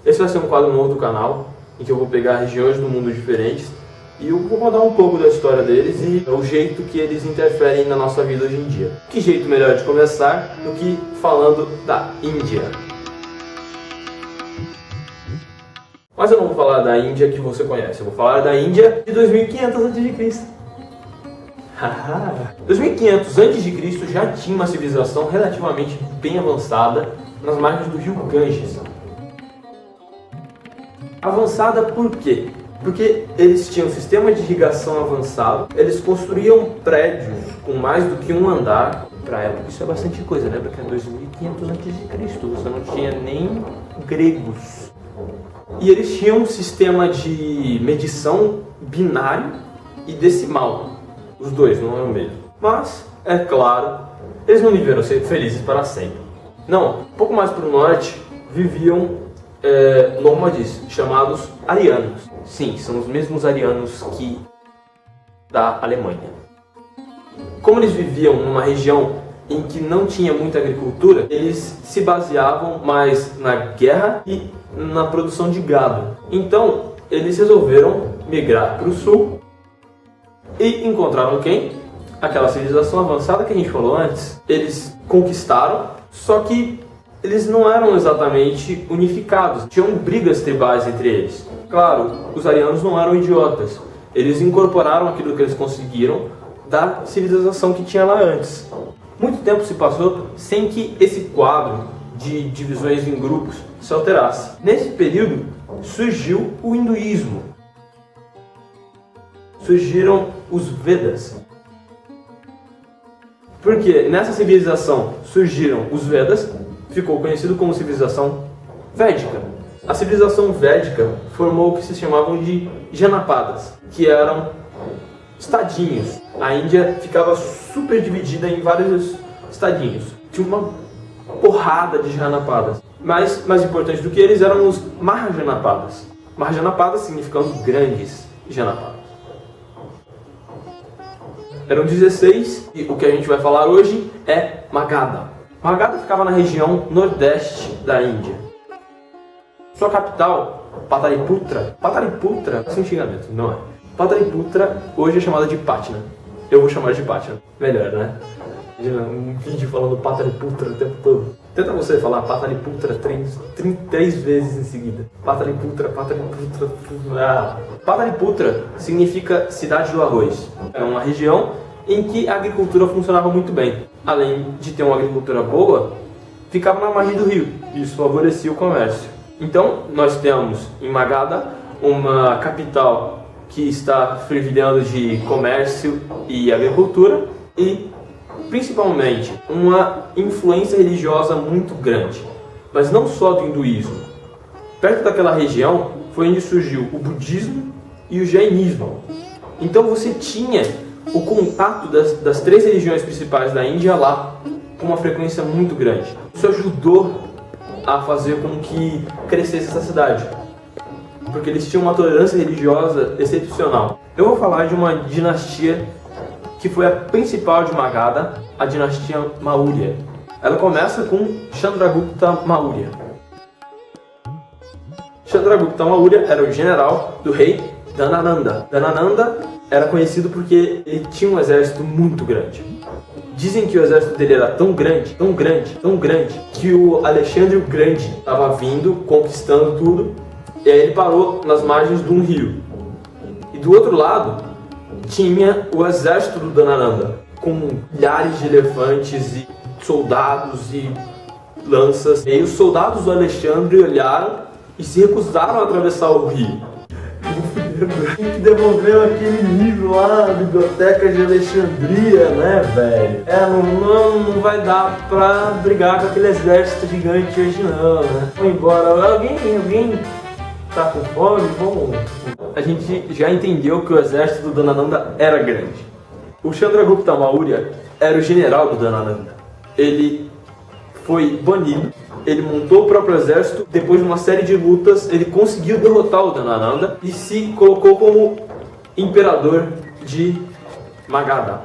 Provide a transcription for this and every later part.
Esse vai ser um quadro novo do canal, em que eu vou pegar regiões do mundo diferentes e eu vou contar um pouco da história deles e o jeito que eles interferem na nossa vida hoje em dia. Que jeito melhor de começar do que falando da Índia? Mas eu não vou falar da Índia que você conhece, eu vou falar da Índia de 2500 a.C. 2500 a.C. já tinha uma civilização relativamente bem avançada nas margens do rio Ganges. Avançada por quê? Porque eles tinham um sistema de irrigação avançado, eles construíam prédios com mais do que um andar. Para época isso é bastante coisa, né? Porque é 2500 a.C., você não tinha nem gregos. E eles tinham um sistema de medição binário e decimal. Os dois, não é o mesmo. Mas, é claro, eles não viveram felizes para sempre. Não, um pouco mais para o norte viviam nômades chamados arianos. Sim, são os mesmos arianos que da Alemanha. Como eles viviam numa região em que não tinha muita agricultura, eles se baseavam mais na guerra e na produção de gado. Então, eles resolveram migrar para o sul e encontraram quem? Aquela civilização avançada que a gente falou antes. Eles conquistaram, só que eles não eram exatamente unificados. Tinham brigas tribais entre eles. Claro, os arianos não eram idiotas. Eles incorporaram aquilo que eles conseguiram da civilização que tinha lá antes. Muito tempo se passou sem que esse quadro de divisões em grupos se alterasse. Nesse período surgiu o hinduísmo. Surgiram os Vedas. Porque nessa civilização surgiram os Vedas, ficou conhecido como civilização védica. A civilização védica formou o que se chamavam de Janapadas, que eram estadinhos. A Índia ficava super dividida em vários estadinhos. Tinha uma porrada de Janapadas. Mas mais importante do que eles eram os Mahajanapadas. Mahajanapadas significando grandes Janapadas. Eram 16 e o que a gente vai falar hoje é Magadha. Magadha ficava na região nordeste da Índia. Sua capital, Pataliputra. Pataliputra, sem xingamento, não é? Pataliputra hoje é chamada de Patna. Eu vou chamar de Patna. Melhor, né? Imagina um vídeo falando Pataliputra o tempo todo. Tenta você falar Pataliputra 3 vezes em seguida. Pataliputra, Pataliputra. Pataliputra significa cidade do arroz. É uma região em que a agricultura funcionava muito bem. Além de ter uma agricultura boa, ficava na margem do rio. Isso favorecia o comércio. Então, nós temos em Magadha uma capital que está fervilhando de comércio e agricultura e, principalmente, uma influência religiosa muito grande. Mas não só do hinduísmo. Perto daquela região foi onde surgiu o budismo e o jainismo. Então você tinha o contato das 3 religiões principais da Índia lá com uma frequência muito grande. Isso ajudou a fazer com que crescesse essa cidade, porque eles tinham uma tolerância religiosa excepcional. Eu vou falar de uma dinastia que foi a principal de Magadha, a dinastia Maurya. Ela começa com Chandragupta Maurya. Chandragupta Maurya era o general do rei Dhanananda. Dhanananda era conhecido porque ele tinha um exército muito grande. Dizem que o exército dele era tão grande, tão grande, tão grande, que o Alexandre o Grande estava vindo, conquistando tudo, e aí ele parou nas margens de um rio. E do outro lado tinha o exército do Dhanananda, com milhares de elefantes e soldados e lanças. E aí os soldados do Alexandre olharam e se recusaram a atravessar o rio. Tem que devolver aquele livro lá na biblioteca de Alexandria, né, velho? Não vai dar pra brigar com aquele exército gigante hoje não, né? Vamos embora. Alguém tá com fome? Vamos. A gente já entendeu que o exército do Dhanananda era grande. O Chandragupta Maurya era o general do Dhanananda. Ele foi banido. Ele montou o próprio exército, depois de uma série de lutas, ele conseguiu derrotar o Dhanananda e se colocou como imperador de Magadha.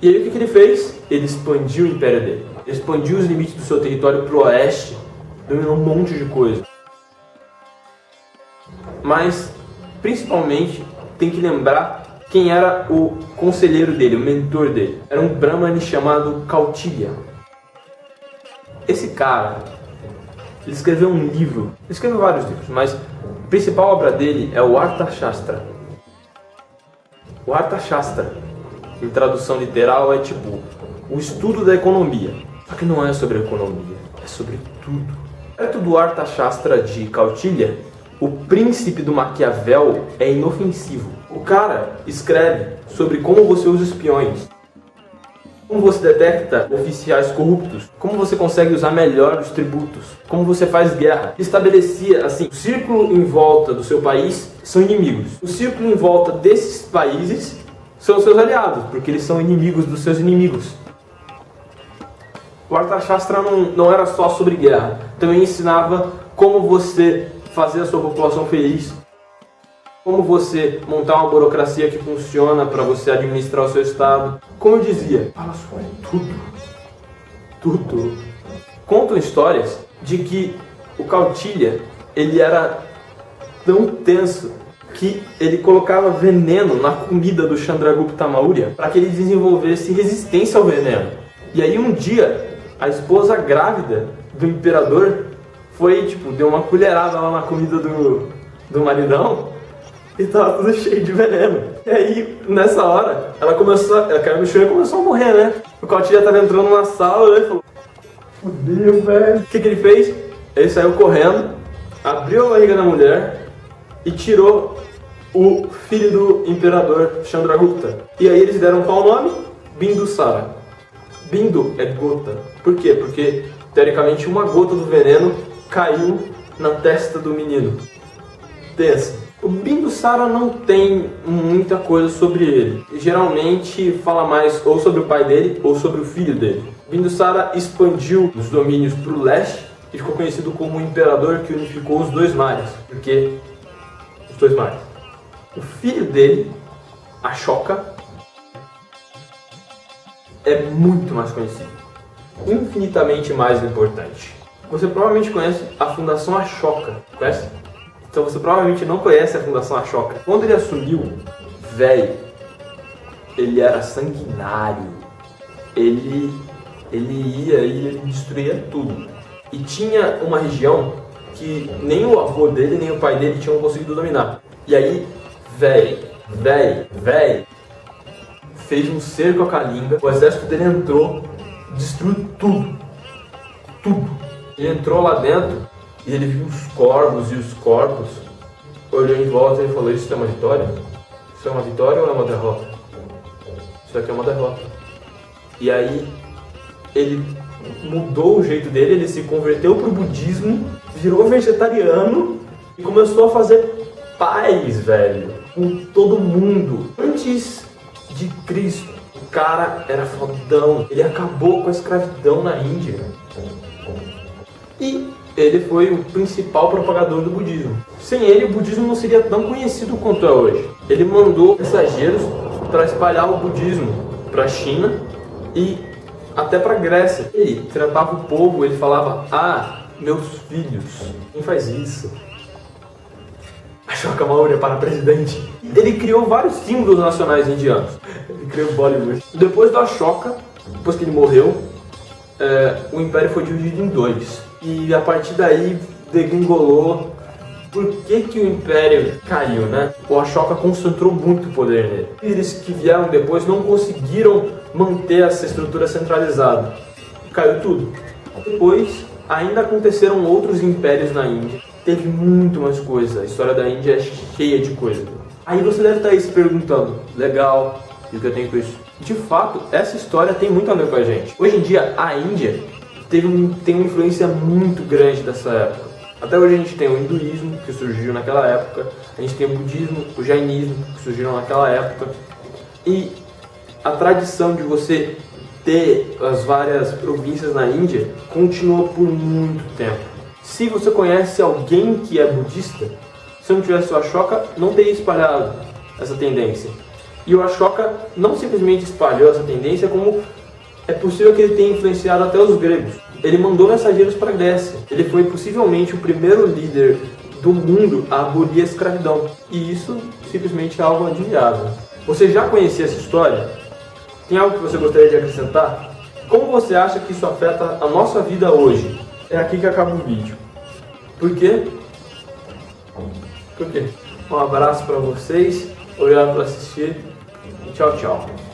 E aí o que ele fez? Ele expandiu o império dele. Ele expandiu os limites do seu território para o oeste, dominou um monte de coisa. Mas, principalmente, tem que lembrar quem era o conselheiro dele, o mentor dele. Era um brahmane chamado Kautilya. Esse cara, ele escreveu um livro, ele escreveu vários livros, mas a principal obra dele é o Arthashastra. O Arthashastra, em tradução literal, é tipo o estudo da economia. Só que não é sobre economia, é sobre tudo. Perto do Arthashastra de Kautilya, o príncipe do Maquiavel é inofensivo. O cara escreve sobre como você usa espiões, como você detecta oficiais corruptos, como você consegue usar melhor os tributos, como você faz guerra. Estabelecia assim, o círculo em volta do seu país são inimigos. O círculo em volta desses países são seus aliados, porque eles são inimigos dos seus inimigos. O Arthashastra não era só sobre guerra, também ensinava como você fazer a sua população feliz, como você montar uma burocracia que funciona para você administrar o seu estado. Como eu dizia, fala sobre tudo. Tudo. Contam histórias de que o Kautilya, ele era tão tenso que ele colocava veneno na comida do Chandragupta Maurya para que ele desenvolvesse resistência ao veneno. E aí um dia, a esposa grávida do imperador deu uma colherada lá na comida do maridão e tava tudo cheio de veneno. E aí, nessa hora, ela caiu no chão e começou a morrer, né? O Kautilya tava entrando na sala e falou: fudeu, velho. O que ele fez? Ele saiu correndo, abriu a barriga da mulher e tirou o filho do imperador Chandragupta. E aí eles deram qual nome? Bindusara. Bindu é gota. Por quê? Porque, teoricamente, uma gota do veneno caiu na testa do menino. Pensa. O Bindusara não tem muita coisa sobre ele. Geralmente fala mais ou sobre o pai dele ou sobre o filho dele. Bindusara expandiu os domínios para o leste e ficou conhecido como o imperador que unificou os dois mares. Porque os dois mares. O filho dele, Ashoka, é muito mais conhecido. Infinitamente mais importante. Você provavelmente conhece a Fundação Ashoka. Conhece? Então você provavelmente não conhece a Fundação Ashoka. Quando ele assumiu, ele era sanguinário. Ele ia e ele destruía tudo. E tinha uma região que nem o avô dele, nem o pai dele tinham conseguido dominar. E aí, fez um cerco a Kalinga. O exército dele entrou, destruiu tudo. Tudo. Ele entrou lá dentro e ele viu os corvos e os corpos. Olhou em volta e falou: isso é uma vitória? Isso é uma vitória ou é uma derrota? Isso aqui é uma derrota. E aí ele mudou o jeito dele, ele se converteu para o budismo, virou vegetariano e começou a fazer paz, velho, com todo mundo. Antes de Cristo, o cara era fodão, ele acabou com a escravidão na Índia. E ele foi o principal propagador do budismo. Sem ele, o budismo não seria tão conhecido quanto é hoje. Ele mandou mensageiros para espalhar o budismo para a China e até para a Grécia. Ele tratava o povo, ele falava: ah, meus filhos, quem faz isso? Ashoka Maurya para presidente. Ele criou vários símbolos nacionais indianos. Ele criou Bollywood. Depois do Ashoka, depois que ele morreu, o império foi dividido em dois. E a partir daí degringolou. Por que o império caiu, né? O Ashoka concentrou muito poder nele. Eles que vieram depois não conseguiram manter essa estrutura centralizada. Caiu tudo. Depois, ainda aconteceram outros impérios na Índia. Teve muito mais coisa. A história da Índia é cheia de coisa. Aí você deve estar aí se perguntando: legal, e o que eu tenho com isso? De fato, essa história tem muito a ver com a gente. Hoje em dia, a Índia tem uma influência muito grande dessa época. Até hoje a gente tem o hinduísmo, que surgiu naquela época, a gente tem o budismo, o jainismo, que surgiram naquela época, e a tradição de você ter as várias províncias na Índia continuou por muito tempo. Se você conhece alguém que é budista, se não tivesse o Ashoka, não teria espalhado essa tendência. E o Ashoka não simplesmente espalhou essa tendência, como é possível que ele tenha influenciado até os gregos. Ele mandou mensageiros para a Grécia. Ele foi possivelmente o primeiro líder do mundo a abolir a escravidão. E isso simplesmente é algo admirável. Você já conhecia essa história? Tem algo que você gostaria de acrescentar? Como você acha que isso afeta a nossa vida hoje? É aqui que acaba o vídeo. Por quê? Por quê? Um abraço para vocês. Obrigado por assistir. Tchau, tchau.